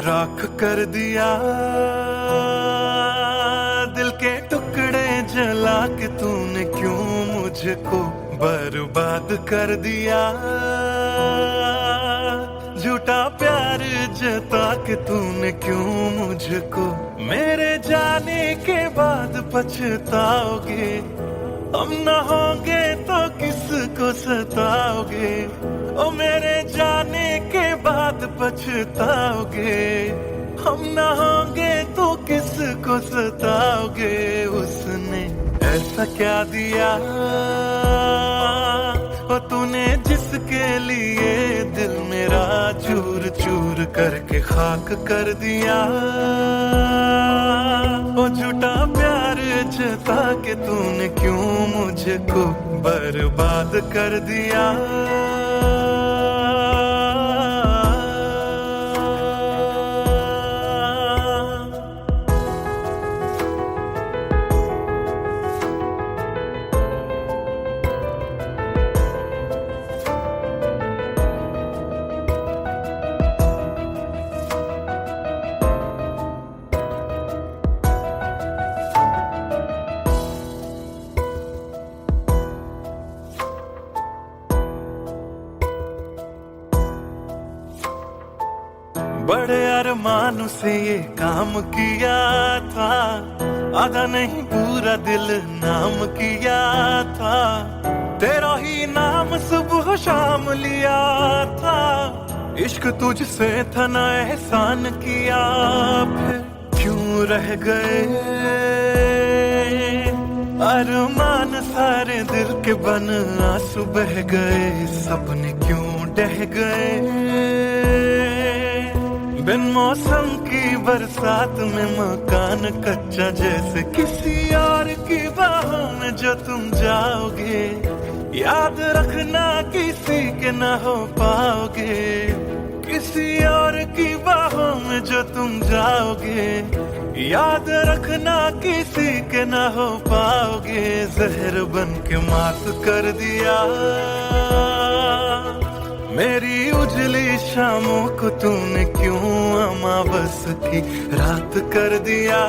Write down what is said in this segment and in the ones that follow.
राख कर दिया दिल के टुकड़े जला के तूने क्यों मुझको बर्बाद कर दिया। झूठा प्यार जता के तूने क्यों मुझको मेरे जाने के बाद पछताओगे। हम न होंगे तो किसको सताओगे, ओ मेरे जाने के बाद पछताओगे। हम न होंगे तो किसको सताओगे। उसने ऐसा क्या दिया ओ तूने जिसके लिए दिल मेरा चूर चूर करके खाक कर दिया। ओ झूठा प्यार जता के तूने क्यों मुझको बर्बाद कर दिया। बड़े अरमान से ये काम किया था, आधा नहीं पूरा दिल नाम किया था। तेरा ही नाम सुबह शाम लिया था। इश्क तुझसे था ना एहसान किया, फिर क्यों रह गए अरमान सारे दिल के बन आंसू बह गए। सपने क्यों ढह गए बिन मौसम की बरसात में मकान कच्चा जैसे किसी और की बाहों में जो तुम जाओगे। याद रखना किसी के ना हो पाओगे, किसी और की बाहों में जो तुम जाओगे। याद रखना किसी के ना हो पाओगे। जहर बन के मात कर दिया मेरी उजली शामों को तूने क्यों अमावस की रात कर दिया।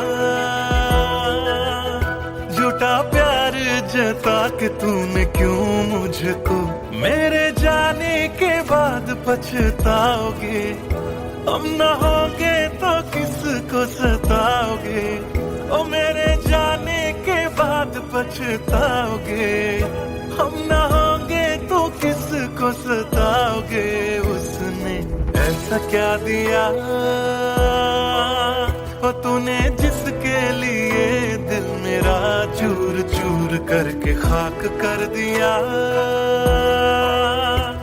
झूठा प्यार जता के तूने क्यों मुझको मेरे जाने के बाद पछताओगे। हम न होंगे तो किसको सताओगे, ओ मेरे जाने के बाद पछताओगे। हम न होंगे तो किसको सताओगे। उसने ऐसा क्या दिया ओ तूने जिसके लिए दिल मेरा चूर चूर करके खाक कर दिया।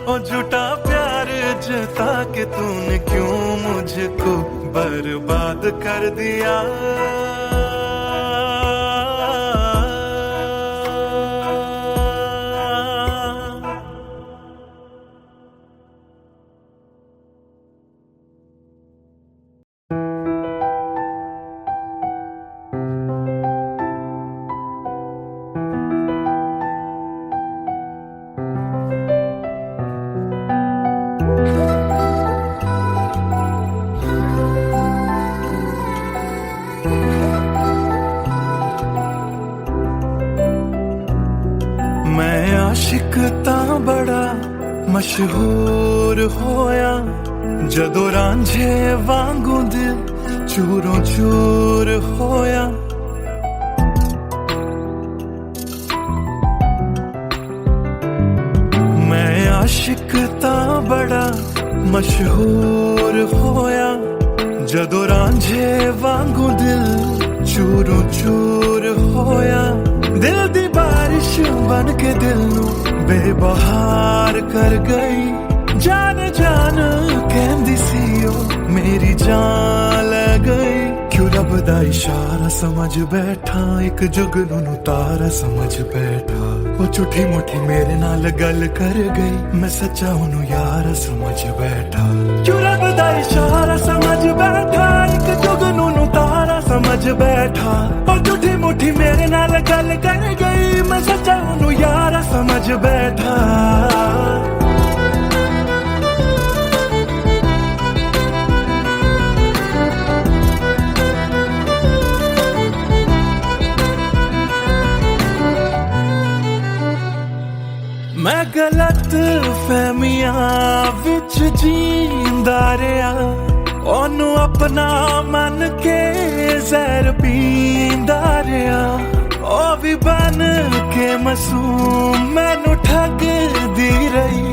ओ झूठा प्यार जता के तूने क्यों मुझको बर्बाद कर दिया। आशिक तां बड़ा मशहूर होया, जदों रांझे वांगू दिल चूरों चूर होया। मैं आशिक तां बड़ा मशहूर होया, जदों रांझे वांगू दिल चूरों चूर होया। दिल दी बारिश बन के दिल नू बेबहार कर गई। जान जान कहंदी सी ओ मेरी जान ले गई। क्यों रब दा इशारा समझ बैठा, एक जुगनू नू तारा समझ बैठा। वो झूठी मुठी मेरे नाल गल कर गई, मैं सच्चा ओनू यार समझ बैठा। क्यों रब दा इशारा समझ बैठा, एक जुगनू नू तारा समझ बैठा। वो झूठी मुठी मेरे नाल गल कर गई, मैं सच्चा ओनू यार समझ बैठा। गलत फहमियां विच जींदा रहा, ओनू अपना मन के जहर पींदा रहा। ओ भी बन के मासूम मैनू ठगदी रही,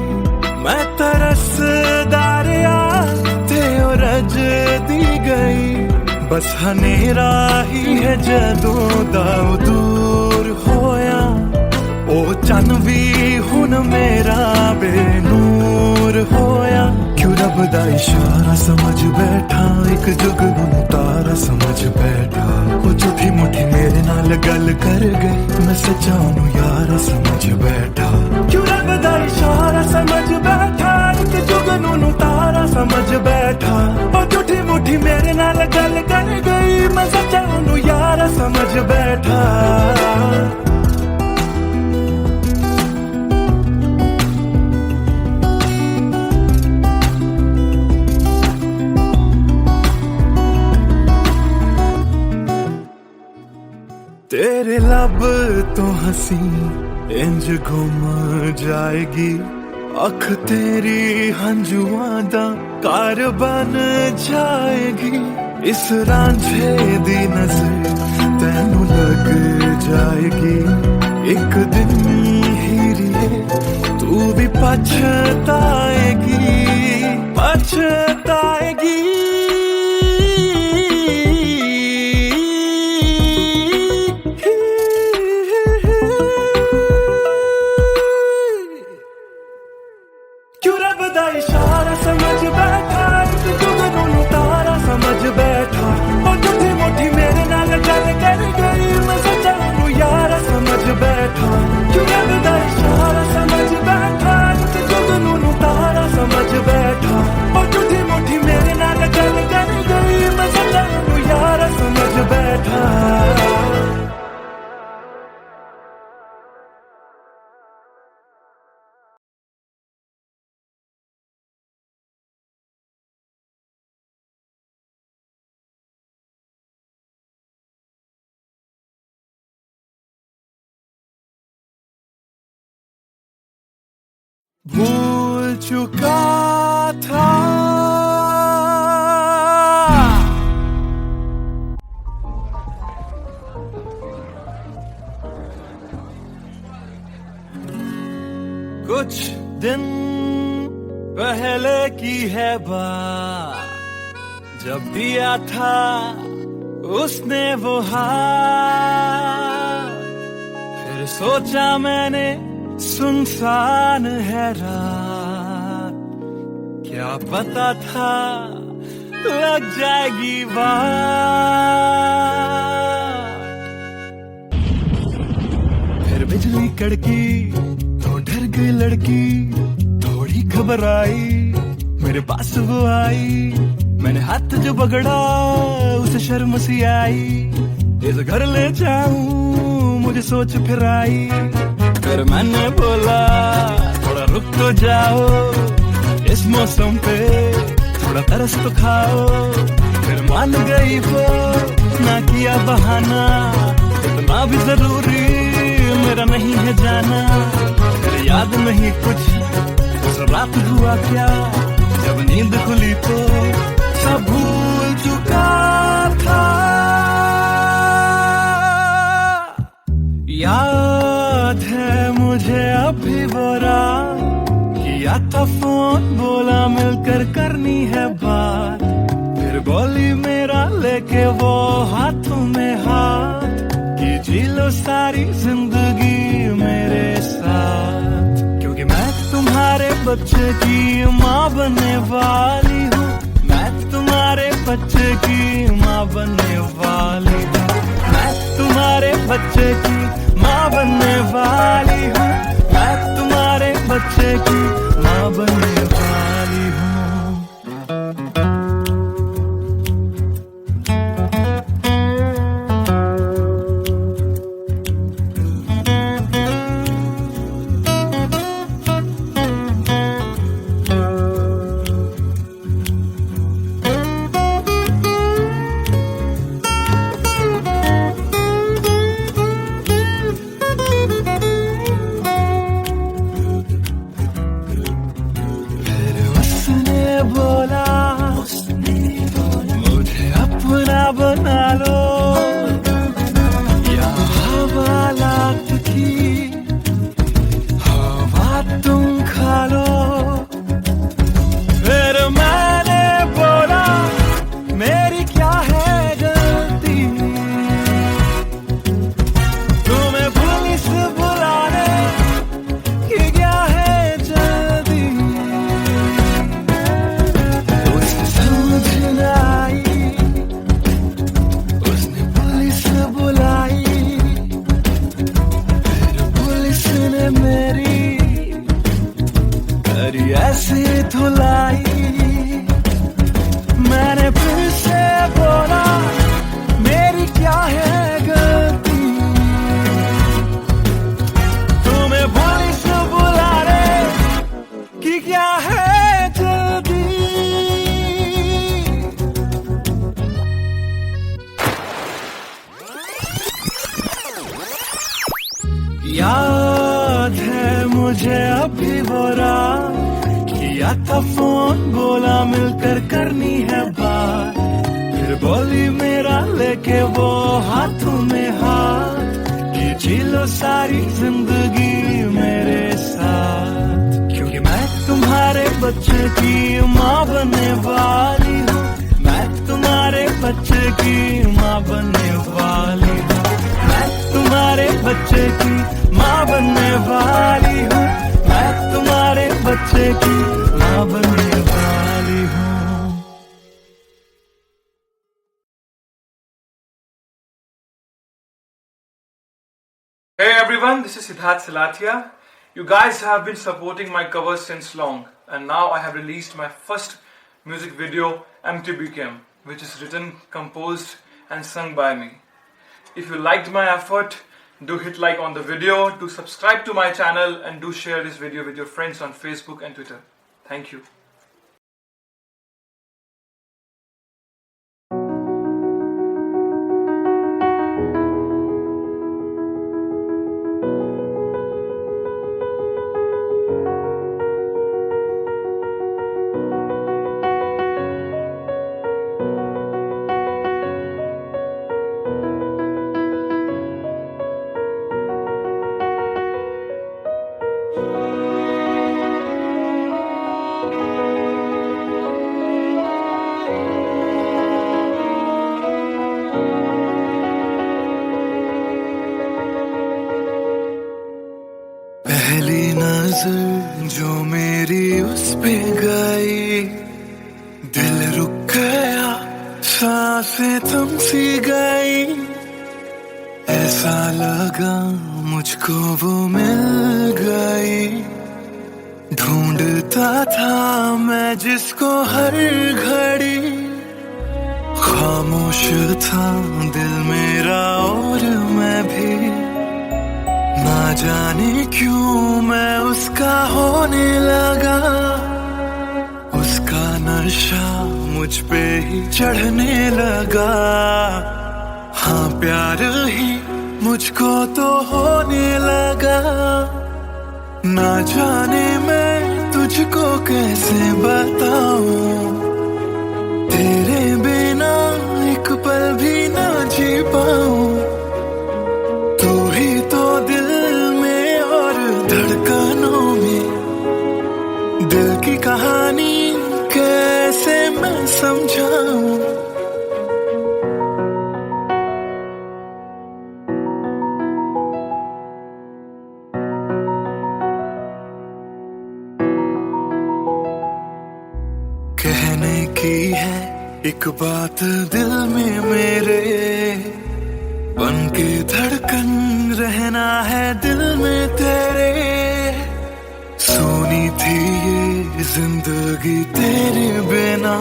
मैं तरसदा रहा ते ओ रजदी गई। बस हनेरा ही है जदों दा दूर होया, ओ चन भी हुन मेरा बेनूर होया। क्यों रब दा इशारा समझ बैठा, एक जुगनू तारा समझ बैठा। ओ झूठी मुठी मेरे नाल गल कर गई, मैं सच्चा नू यारा समझ बैठा। क्यों रब दा इशारा समझ बैठा, एक जुगनू तारा समझ बैठा। ओ झूठी मुठी मेरे नाल गल कर गई, मैं सच्चा नू यारा समझ बैठा। तेरे लब तो हंसी इंज घुम जाएगी, अख तेरी हंजुआं दा कार बन जाएगी। इस रांझे दी नजर तैनू लग जाएगी, एक दिन हीरिए तू भी पछताएगी, पछताएगी। इशारा समझ बैठा, जुगनू तारा समझ बैठा। और झूठी मुठी मेरे नाल गल कर गई, मैं सच्चा नू यारा समझ बैठा। क्यों रब दा इशारा समझ बैठा, जुगनू तारा समझ बैठा। और झूठी मुठी मेरे नाल गल कर गई, मैं सच्चा नू यारा समझ बैठा। भूल चुका था कुछ दिन पहले की है बात, जब दिया था उसने वो हाथ। फिर सोचा मैंने सुनसान है रात, क्या पता था लग जाएगी बात। फिर बिजली कड़की तो डर गई लड़की, थोड़ी घबराई मेरे पास वो आई। मैंने हाथ जो पकड़ा उसे शर्म सी आई, इस घर ले जाऊं मुझे सोच फिर आई। फिर मैंने बोला थोड़ा रुक तो जाओ, इस मौसम पे थोड़ा तरस तो खाओ। फिर मान गई वो, ना किया बहाना, इतना भी जरूरी मेरा नहीं है जाना। फिर याद नहीं कुछ उस रात हुआ क्या, जब नींद खुली तो सब भूल चुका था। याद है मुझे अभी वो रात, किया था फोन बोला मिलकर करनी है बात। फिर बोली मेरा लेके वो हाथों में हाथ, कि जी लो सारी जिंदगी मेरे साथ। क्योंकि मैं तुम्हारे बच्चे की माँ बनने वाली हूँ, मैं तुम्हारे बच्चे की माँ बनने वाली हूँ। मैं तुम्हारे बच्चे की माँ बनने वाली हूँ, मैं तुम्हारे बच्चे की माँ बनने वाली हूँ। याद है मुझे अभी वो रात, किया था फोन, बोला मिलकर करनी है बात, फिर बोली मेरा लेके वो हाथों में हाथ, कि जी लो सारी जिंदगी मेरे साथ, क्योंकि मैं तुम्हारे बच्चे की माँ बनने वाली हूँ, मैं तुम्हारे बच्चे की माँ बनने वाली हूँ, मैं तुम्हारे बच्चे की माँ बनने वाली हूँ, मैं तुम्हारे बच्चे की माँ बनने वाली हूँ। Hey everyone, this is Siddharth Silathia. You guys have been supporting my covers since long, and now I have released my first music video, MTBKM, which is written, composed, and sung by me. If you liked my effort, do hit like on the video, do subscribe to my channel, and do share this video with your friends on Facebook and Twitter. Thank you. पहली नजर जो मेरी उस पे गई, दिल रुक गया, सांसें थम सी गई, ऐसा लगा मुझको वो मिल गई, ढूंढता था मैं जिसको हर घड़ी, खामोश था दिल मेरा और मैं भी, ना जाने क्यों मैं उसका होने लगा, उसका नशा मुझ पे ही चढ़ने लगा, हाँ प्यार ही मुझको तो होने लगा, ना जाने मैं तुझको कैसे बताऊं, तेरे बिना एक पल भी ना जी पाऊं, तू ही तो दिल में और धड़कनों में, दिल की कहानी कैसे मैं समझाऊं। कहने की है एक बात दिल में मेरे, बन के धड़कन रहना है दिल में तेरे, सोनी थी ये जिंदगी तेरे बिना,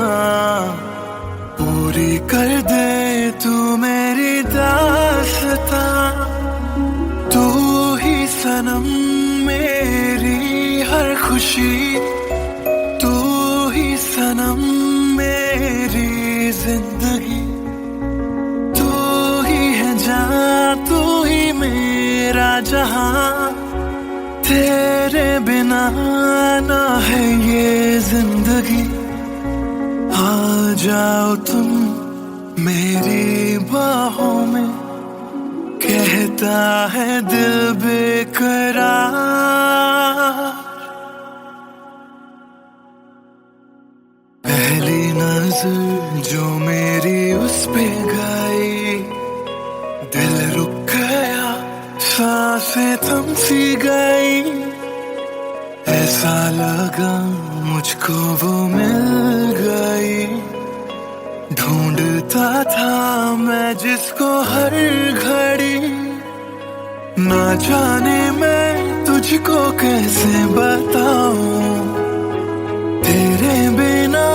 पूरी कर दे तू मेरी दास्तां, तू ही सनम मेरी हर खुशी, तू ही सनम मेरी जिंदगी, तू ही है जान, तू ही मेरा जहां, तेरे बिना ना है ये जिंदगी, आ जाओ तुम मेरी बाहों में, कहता है दिल बेकरार, पहली नजर जो मेरी उस पे गई, दिल रुक गया, सांसें थम सी गई, ऐसा लगा मुझको वो मिल गई, ढूंढता था मैं जिसको हर घड़ी, ना जाने मैं तुझको कैसे बताऊं, तेरे बिना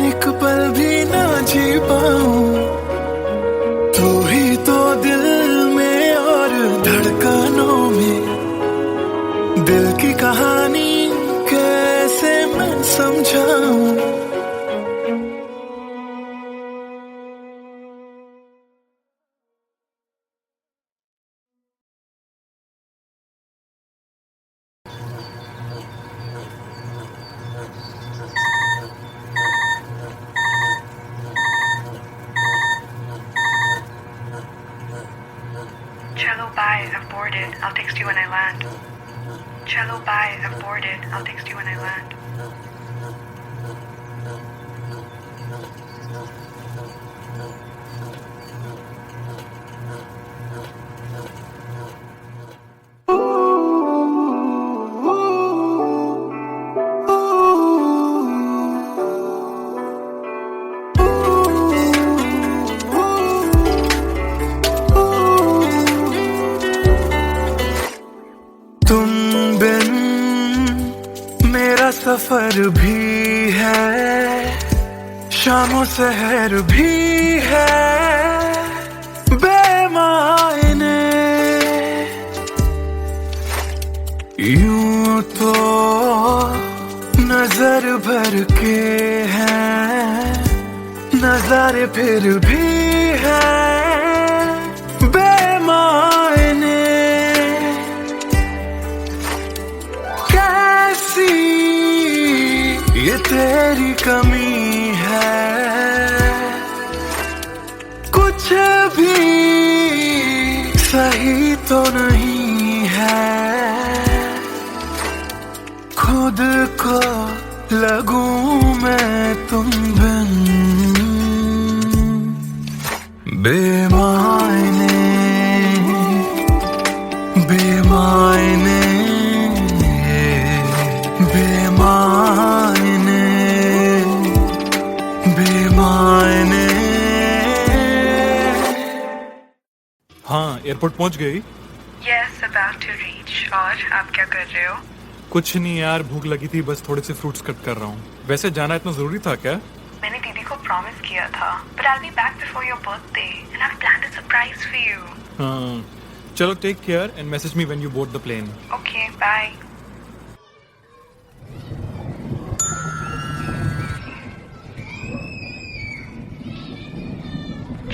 एक पल भी ना जी पाऊं, तू ही तो दिल में और धड़कनों में, दिल की कहानी कैसे मैं समझाऊं। Chalo, bye. I've boarded. I'll text you when I land. Chalo, bye. I've boarded. I'll text you when I land. तुम बिन मेरा सफर भी है, शामों सहर भी है, बेमायने यूं तो नजर भर के हैं, नजारे फिर भी है बेमायने। कैसी ये तेरी कमी है, कुछ भी सही तो नहीं है, खुद को लगूं मैं तुम बिन बेमायने बेमायने बेमायने बेमायने। हाँ, एयरपोर्ट पहुंच गई? Yes, about to reach. और आप क्या कर रहे हो? कुछ नहीं यार, भूख लगी थी, बस थोड़े से फ्रूट्स कट कर रहा हूँ। वैसे जाना इतना जरूरी था क्या? मैंने दीदी को प्रॉमिस किया था, but I'll be back before your birthday and I've planned a surprise for you. हाँ, चलो take care and message me when you board the plane. Okay, bye.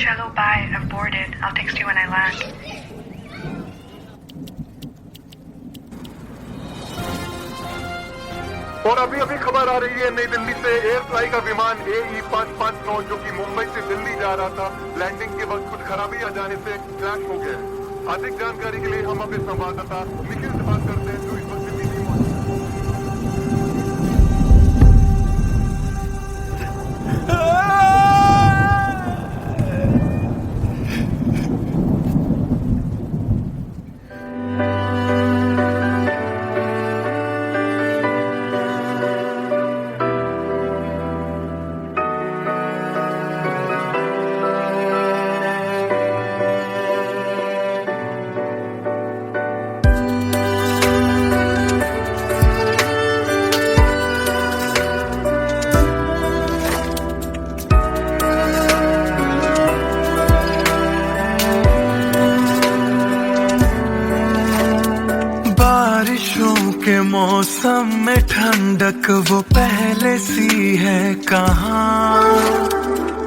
Chalo, bye. I've boarded. I'll text you when I land. और अभी अभी खबर आ रही है नई दिल्ली से, एयर फ्लाई का विमान AE559 जो कि मुंबई से दिल्ली जा रहा था, लैंडिंग के वक्त कुछ खराबी आ जाने से क्रैश हो गया है। अधिक जानकारी के लिए हम अपने संवाददाता निखिल से बात करते हैं जो इस वक्त दिल्ली में मौजूद के मौसम में ठंडक वो पहले सी है कहाँ,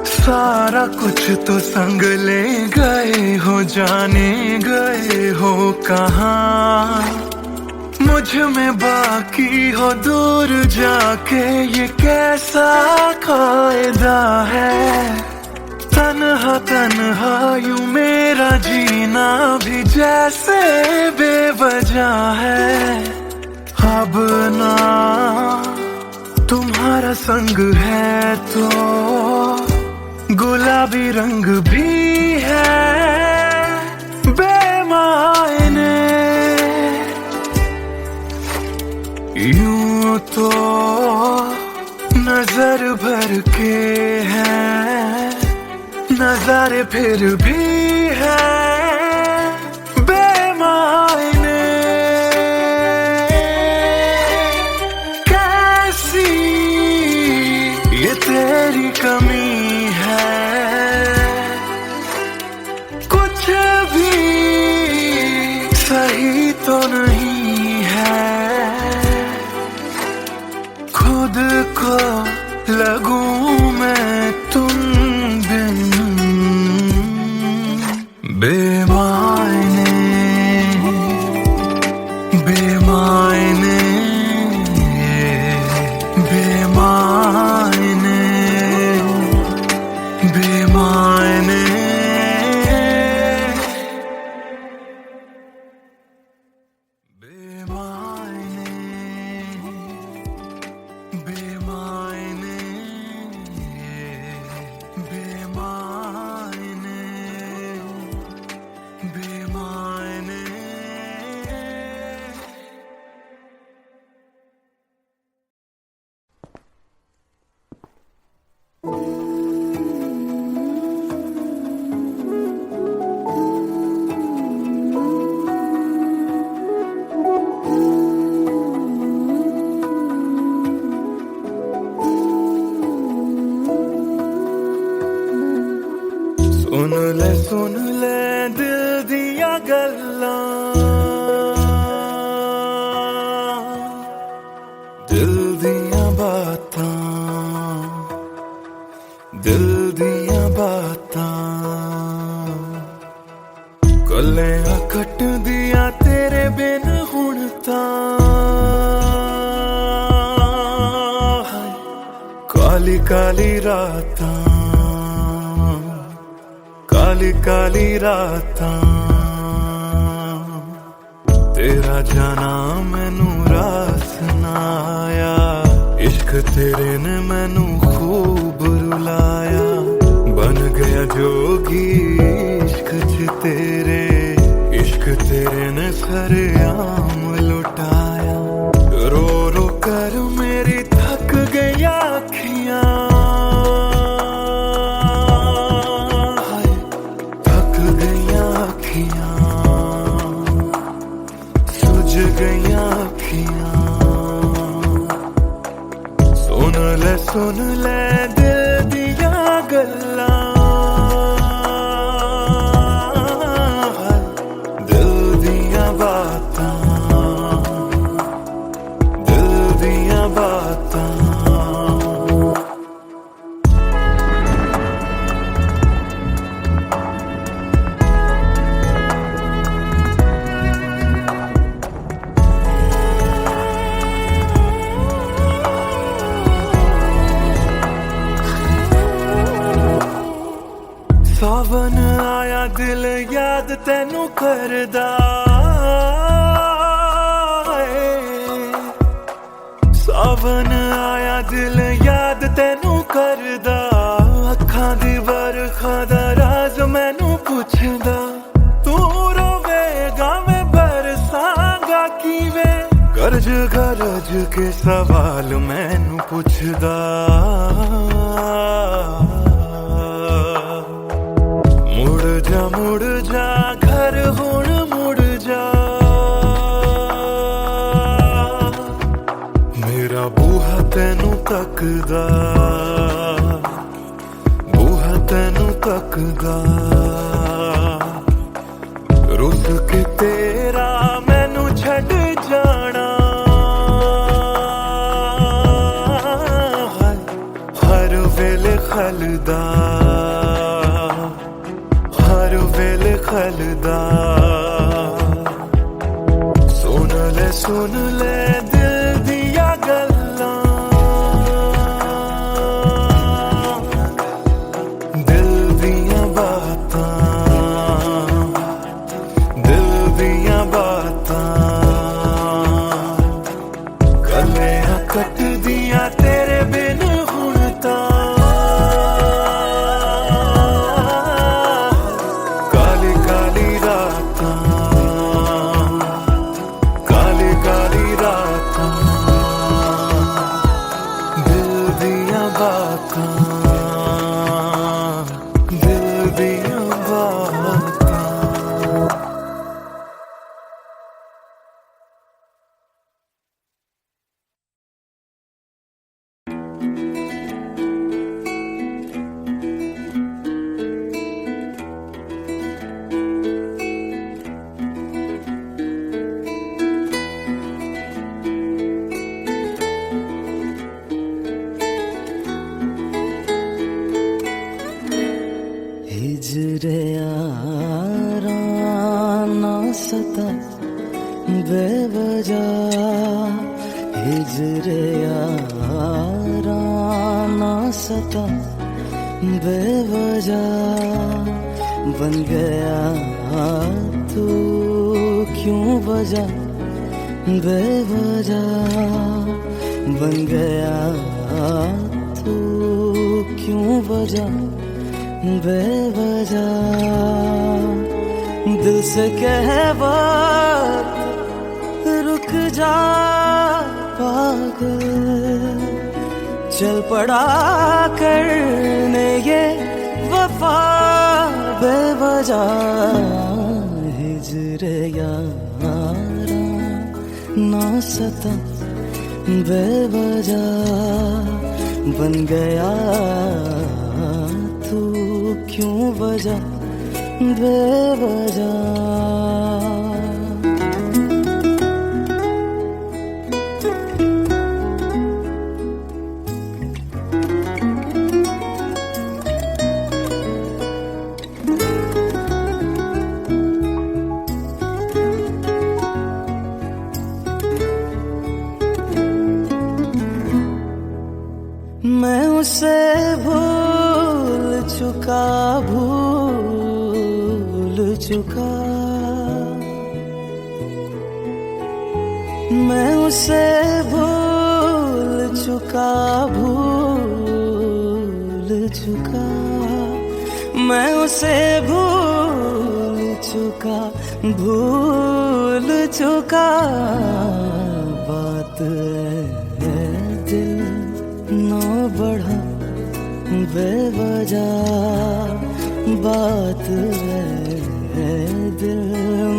सारा कुछ तो संग ले गए हो, जाने गए हो कहाँ। मुझ में बाकी हो दूर जाके ये कैसा कायदा है, तन्हा तन्हा यूं मेरा जीना भी जैसे बेवजह है। अब ना तुम्हारा संग है तो गुलाबी रंग भी है बेमायने, यूं तो नजर भर के हैं, नजारे फिर भी है बेमायने। कैसी ये तेरी कमी है, कुछ भी सही तो नहीं है, खुद को लगूं मैं तुम बिन सुन ले दिल दिया गल्लां, दिल दिया बातां, दिल दिया बातां। कलियां कट दिया तेरे बिन हुण तां, काली काली रातां, काली काली रातां। तेरा जाना मैनू रास ना आया, इश्क तेरे ने मैनू खूब रुलाया। बन गया जोगी इश्क च तेरे, इश्क तेरे ने सरेआम लुटाया। रो रो कर मेरी थक गई अखियां, हाय थक गई अखियां, सुज गई अखियां। सुन ले दिल दिया गल्लां, दिल दिया बातां, दिल दिया बातां। सावन आया दिल याद तैनू करदा, सावन आया दिल याद तैनू करदा। अखां दी बरखा दा राज मैनू पुछदा, तू रोवेगा मैं बरसांगा किवें। गरज गरज के सवाल मैनू पुछदा, मुड़ जा घर हुण मुड़ जा। मेरा बूहा तैनू तकदा, बूहा तैनू तकदा। रुस के तेरा मैनू छड़ जाना, हर वेले खलदा, हर वेले खलदा। सुन ले दिल दिया गल्लां, दिल दिया बातां, दिल दिया बातां। कलियां कट दिया तेरे बिन हुण तां, काली काली रातां, काली काली रातां। दिल दिया बातां, दिल दिया बातां। हिजरे यारा ना सता बेवजह, हिजरे यारा ना सता बेवजह। बन गया तू क्यों वजह, बेवजह। बन गया तू क्यों वजह, बेवजह। दिल से कह बात रुक जा पागल, चल पड़ा करने ये वफा बेवजह। हिजरे यारा ना सता बेवजह, बन गया तू क्यों वजह बेवजह। मैं उसे भूल चुका मैं उसे भूल चुका मैं उसे भूल चुका बात है दिल ना बढ़ा बेवजह। बात है दिल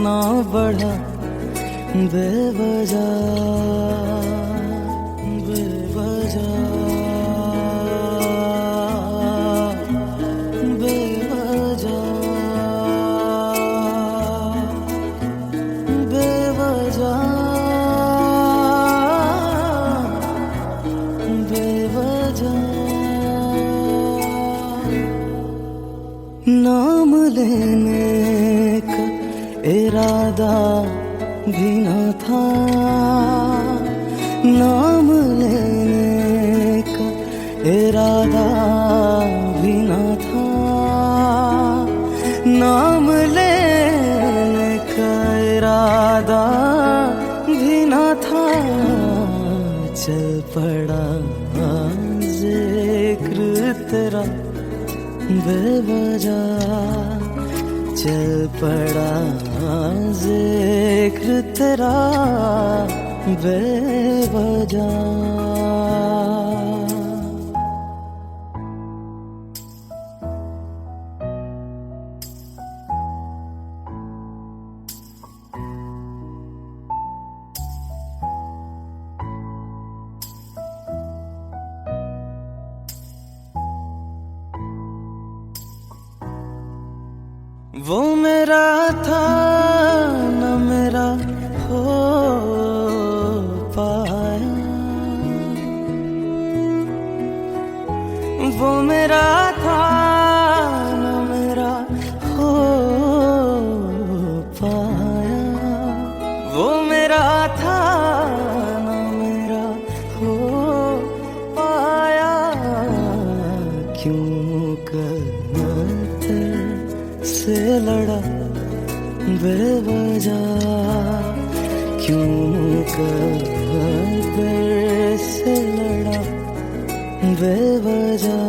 ना बढ़ा बेवजह बेवजह बेवजह बेवजह बेवजह। नाम लेने का इरादा भी न था, नाम लेने का इरादा भी न था, नाम लेने का इरादा भी न था। चल पड़ा जिक्र तेरा बेवजह, चल पड़ा जिक्र तेरा बेवजह। वो मेरा था न मेरा हो पाया, वो मेरा था न मेरा हो पाया, वो मेरा था न मेरा हो पाया। क्यों करते से लड़ा बेवजह, क्यों कर से लड़ा बेवजह।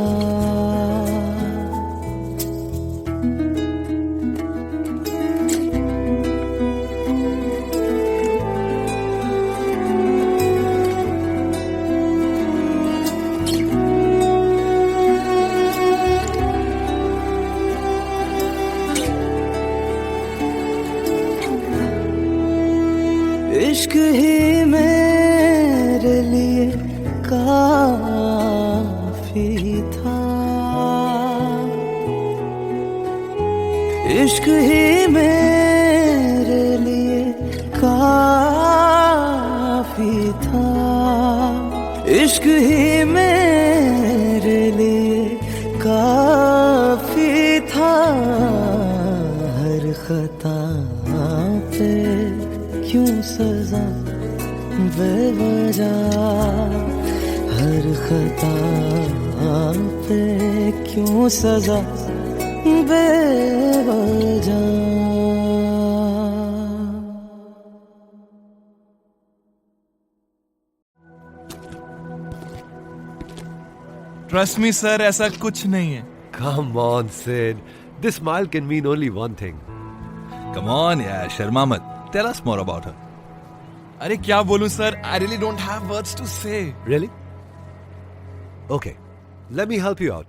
इश्क ही मेरे लिए काफी था, इश्क ही मेरे लिए काफी था, इश्क ही मेरे लिए काफी था। हर खता पे क्यों सजा बेवजह, हर खता पे क्यों सजा बेवजह। ट्रस्ट मी सर, ऐसा कुछ नहीं है। Come on, Sid. This smile can mean only one thing. Come on, yeah, Sharma मत. Tell us more about her. अरे क्या बोलूं sir, I really don't have words to say. Really? Okay, let me help you out.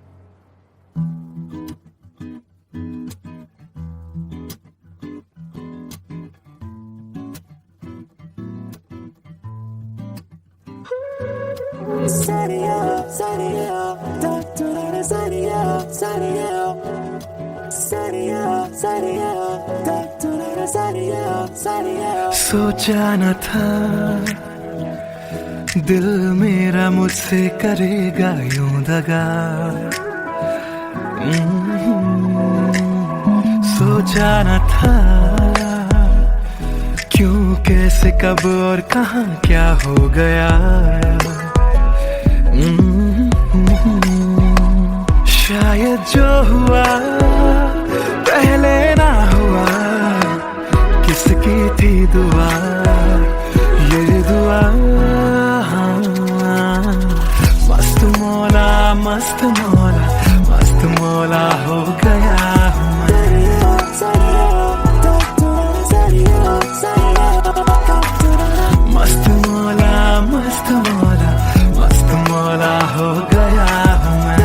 सोचा न था दिल मेरा मुझसे करेगा यूं दगा, सोचा न था क्यों कैसे कब और कहां क्या हो गया। शायद जो हुआ पहले ना हुआ, किसकी थी दुआ ये दुआ। मस्त मौला मस्त मौला मस्त मौला हो गया हूँ मैं। मस्त मौला मस्त मौला मस्त मौला हो गया हूँ मैं।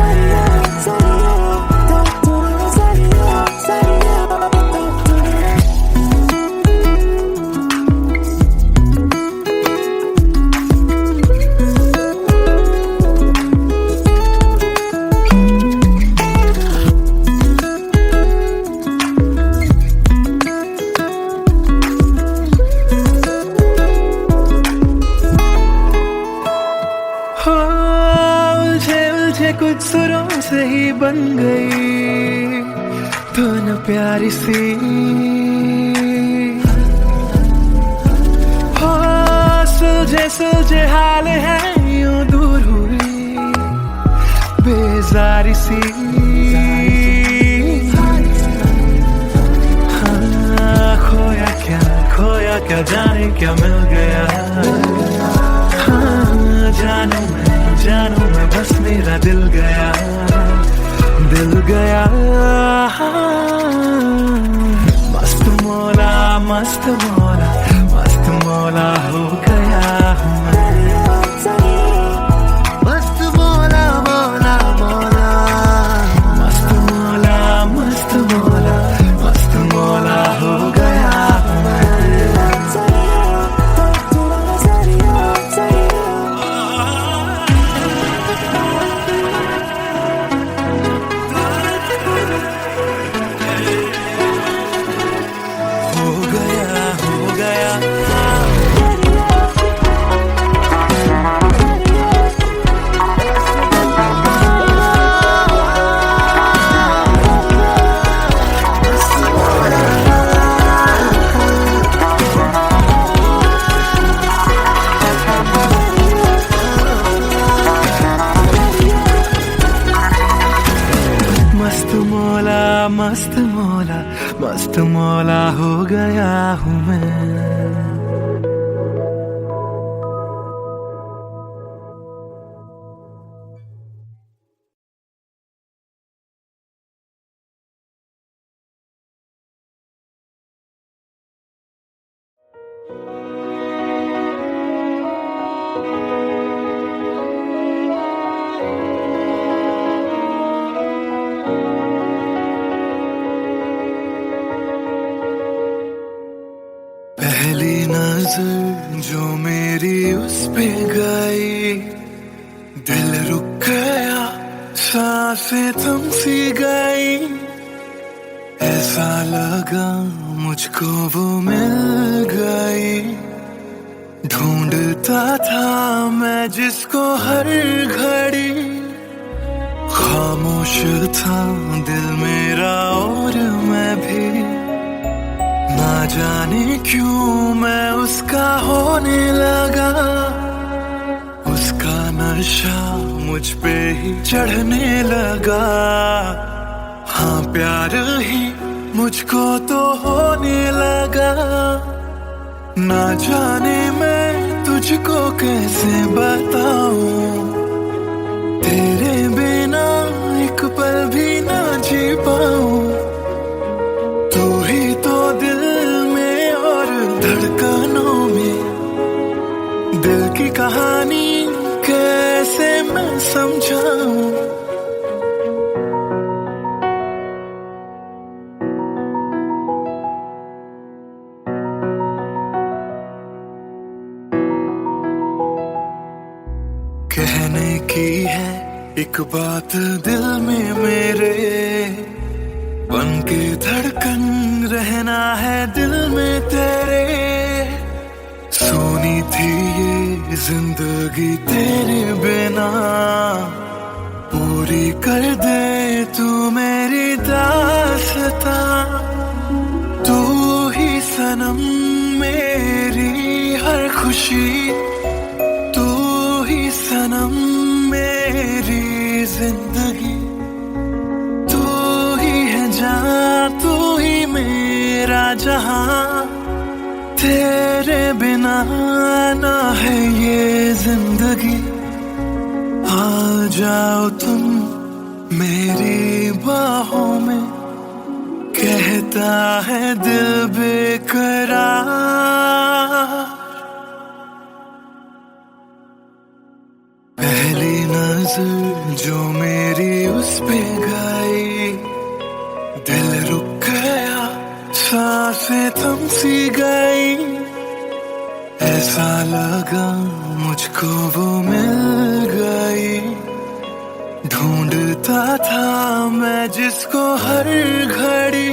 उलझे कुछ सुरों से ही बन गई तो न प्यारी सी, हो सुलझे सुलझे हाल है यूं दूर हुई बेजारी सी। हाँ खोया क्या जाने क्या मिल गया। हाँ जानू मैं बस मेरा दिल गया मस्त मौला मस्त मौला मस्त मौला हो गया हूँ मैं। मस्त मौला मौला मौला मस्त मौला मस्त मौला मस्त मौला हो गया हूँ मैं। मस्त मौला मस्त मौला हो गया हूँ मैं। पहली नजर जो मेरी उस पे गई, दिल रुक गया सांसें थम सी गई। ऐसा लगा मुझको वो मिल गई, ढूंढता था मैं जिसको हर घड़ी। खामोश था दिल मेरा और मैं भी, ना जाने क्यों मैं उसका होने लगा। उसका नशा मुझ पे ही चढ़ने लगा। हाँ प्यार ही मुझको तो होने लगा। ना जाने मैं तुझको कैसे बताऊं, तेरे बिना एक पल भी ना जी पाऊं। तू ही तो दिल में और धड़कनों में, दिल की कहानी कैसे मैं समझाऊं। कहने की है एक बात दिल में मेरे, बन के धड़कन रहना है दिल में तेरे। सोनी थी ये जिंदगी तेरे बिना, पूरी कर दे तू मेरी दास्तां। तू ही सनम मेरी हर खुशी, तू ही सनम मेरी जिंदगी। तू ही है जान, तू ही मेरा जहां, तेरे बिना ना है ये जिंदगी। आ जाओ तुम मेरी बाहों में, कहता है दिल बेकरार। पहली नजर जो मेरी उस पे गई, दिल रुक गया, सांसें थम सी गई। ऐसा लगा मुझको वो मिल गई, ढूंढता था मैं जिसको हर घड़ी।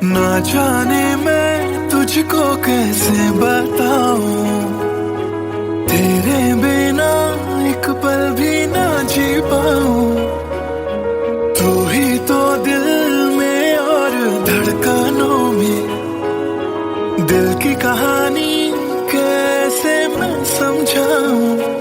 ना जाने मैं तुझको कैसे बताऊं, तेरे बिना एक पल भी ना जी पाऊं। तू ही तो दिल में और धड़कनों में, दिल की कहानी कैसे मैं समझाऊं।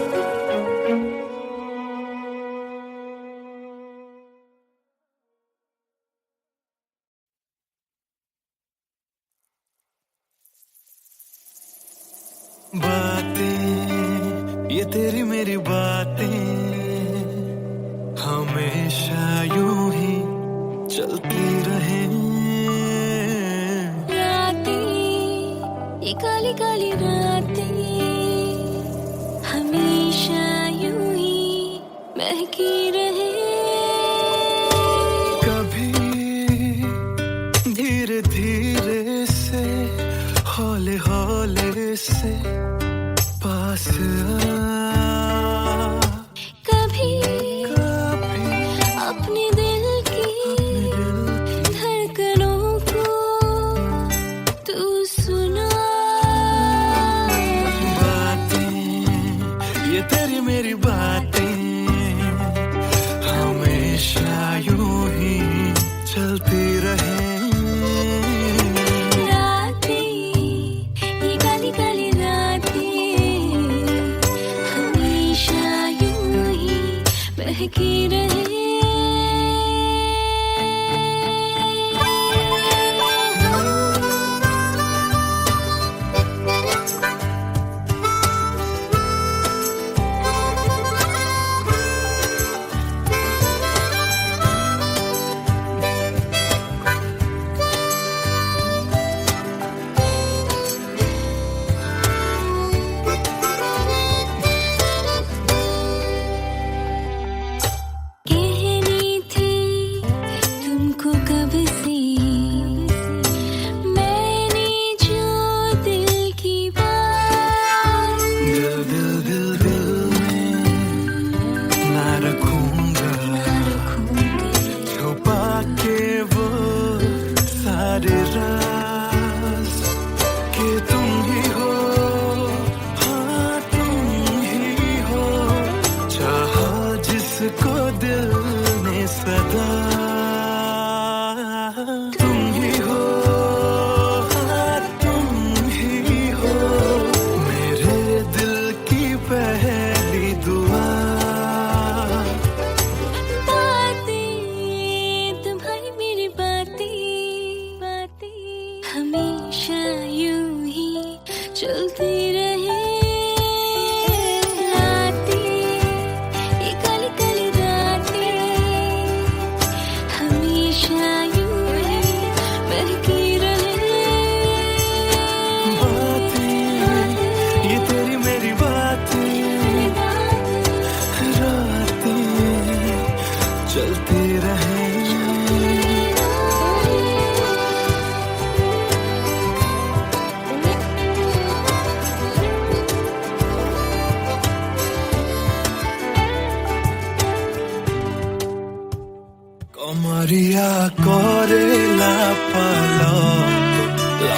बातें ये तेरी मेरी बातें हमेशा यूं ही चलती रहे। रातें ये काली काली रातें हमेशा यूं ही महकी रहे। कभी धीरे धीरे से, हौले हौले से पास आ। कभी अपने दिल की धड़कनों को तू सुना। बातें ये तेरी मेरी बातें हमेशा यूं ही चलती रहे। महकी रहे।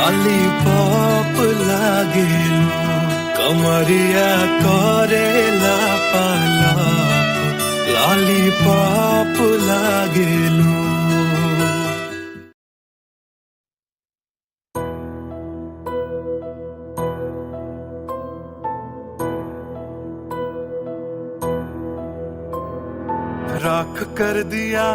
लॉलीपॉप लागेलू कमरिया करेला पालाप लॉलीपॉप लागेलू राख कर दिया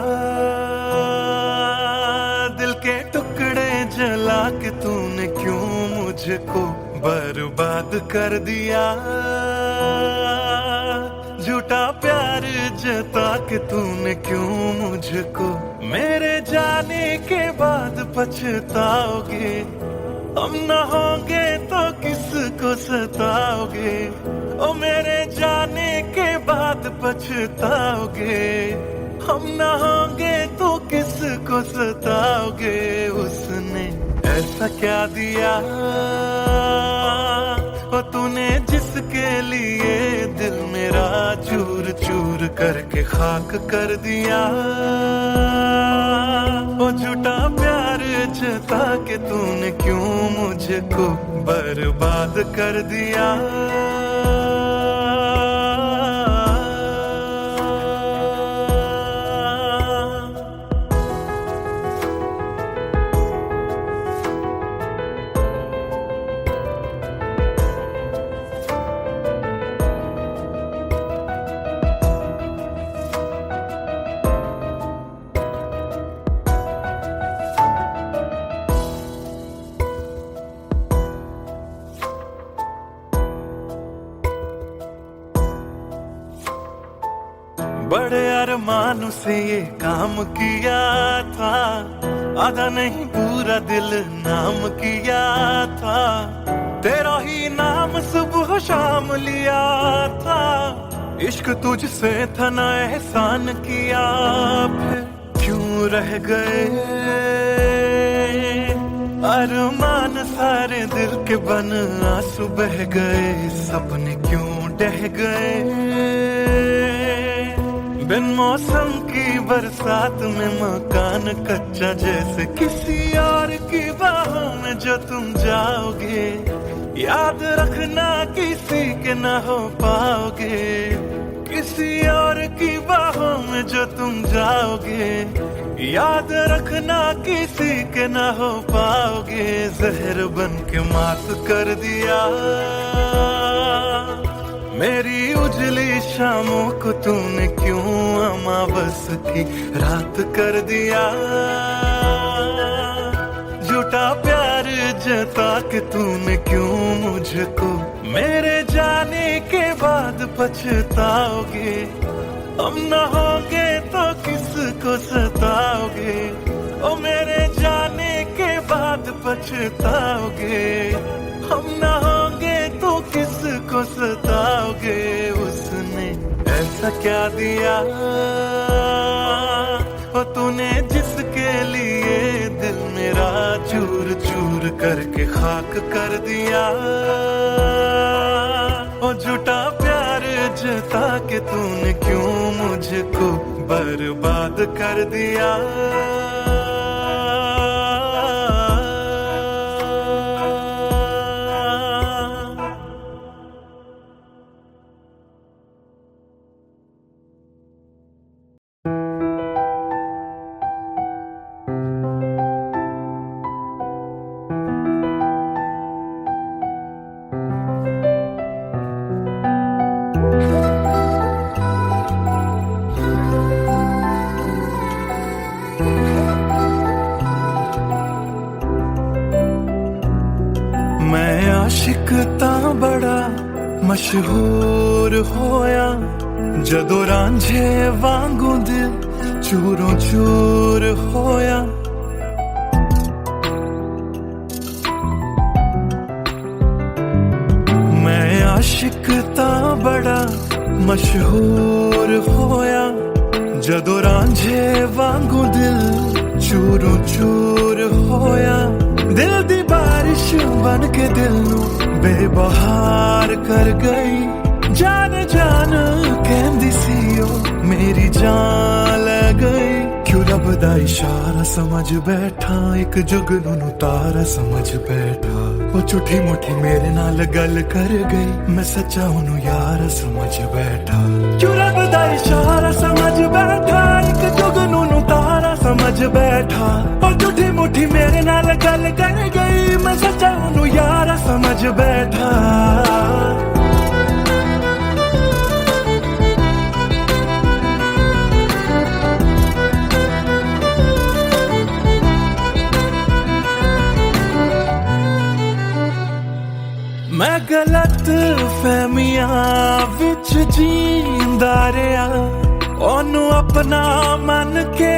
दिल के टुकड़े जला के तूने क्यों मुझको बर्बाद कर दिया झूठा प्यार जता के तूने क्यों मुझको मेरे जाने के बाद पछताओगे हम न होंगे तो किसको सताओगे ओ मेरे जाने के बाद पछताओगे हम न होंगे तो किसको सताओगे उसने ऐसा क्या दिया ओ तूने जिसके लिए दिल मेरा चूर चूर करके खाक कर दिया ओ झूठा प्यार जता के तूने क्यों मुझको बर्बाद कर दिया बड़े अरमान से ये काम किया था आधा नहीं पूरा दिल नाम किया था तेरा ही नाम सुबह शाम लिया था इश्क तुझसे था ना एहसान किया फिर क्यों रह गए अरमान सारे दिल के बन आंसू बह गए सपने क्यों ढह गए बिन मौसम की बरसात में मकान कच्चा जैसे किसी और की बाहों में जो तुम जाओगे याद रखना किसी के ना हो पाओगे किसी और की बाहों में जो तुम जाओगे याद रखना किसी के ना हो पाओगे जहर बन के मात कर दिया मेरी उजली शामों को तूने क्यों अमावस की रात कर दिया झूठा प्यार जता के तूने क्यों मुझको मेरे जाने के बाद पछताओगे हम न होंगे तो किसको सताओगे ओ मेरे जाने के बाद पछताओगे हम न होंगे तो किसको सताओगे उसने ऐसा क्या दिया ओ तूने जिसके लिए दिल मेरा चूर चूर करके खाक कर दिया ओ झूठा प्यार जता के तूने क्यों मुझको बर्बाद कर दिया मैं आशिक तां बड़ा मशहूर होया जदों रांझे वांगू दिल चूरों चूर होया मैं आशिक तां बड़ा मशहूर होया जदों रांझे वांगू दिल चूरों चूर होया दिल दी बारिश बन के दिल नू बेबहार कर गई जान जान कहंदी सी ओ मेरी जान ले गई क्यों रब दा इशारा समझ बैठा, एक जुगनू नू तारा समझ बैठा। वो झूठी मुठी मेरे नाल गल कर गई, मैं सच्चा ओनू यार समझ बैठा। क्यों रब दा इशारा समझ बैठा, एक जुगनू नू तारा समझ बैठा। वो झूठी मुठी मेरे नाल गल कर गई, मैं सच्चा ओनू यार समझ बैठा। मैं गलत फहमियां विच जींदा रहा, ओनू अपना मन के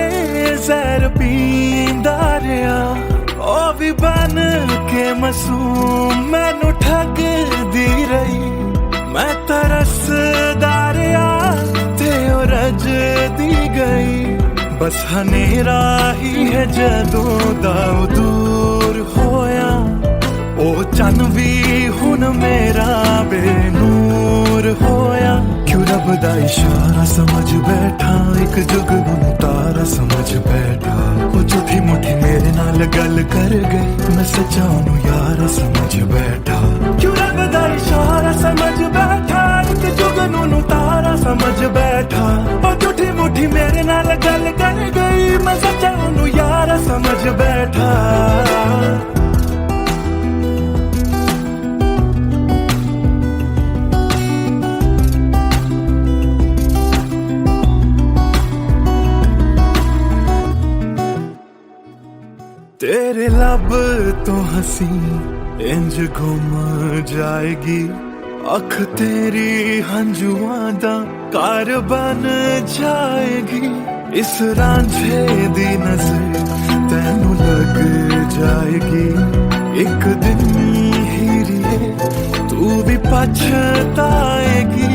जहर पींदा रहा। ओ भी बन के मासूम मैनू ठगदी रही, मैं तरसदा रहा ते ओ रजदी गई। बस हनेरा ही है जदों दा ओ दूर होया, ओ चन भी हुन मेरा बेनूर होया। क्यों रब दा इशारा समझ बैठा, एक जुगनू नू तारा समझ बैठा। ओ झूठी मुठी मेरे नाल गल कर गई, मैं सच्चा ओनू यार समझ बैठा। क्यों रब दा इशारा समझ बैठा, एक जुगनू नू तारा समझ बैठा। ओ झूठी मुठी मेरे नाल गल कर गई, मैं सच्चा ओनू यार समझ बैठा। तेरे लब तो हंसी इंज घुम जाएगी, अख तेरी हंजुआं दा कार बन जाएगी। इस रांझे दी नजर तैनू लग जाएगी, एक दिन हीरिए तू भी पछताएगी।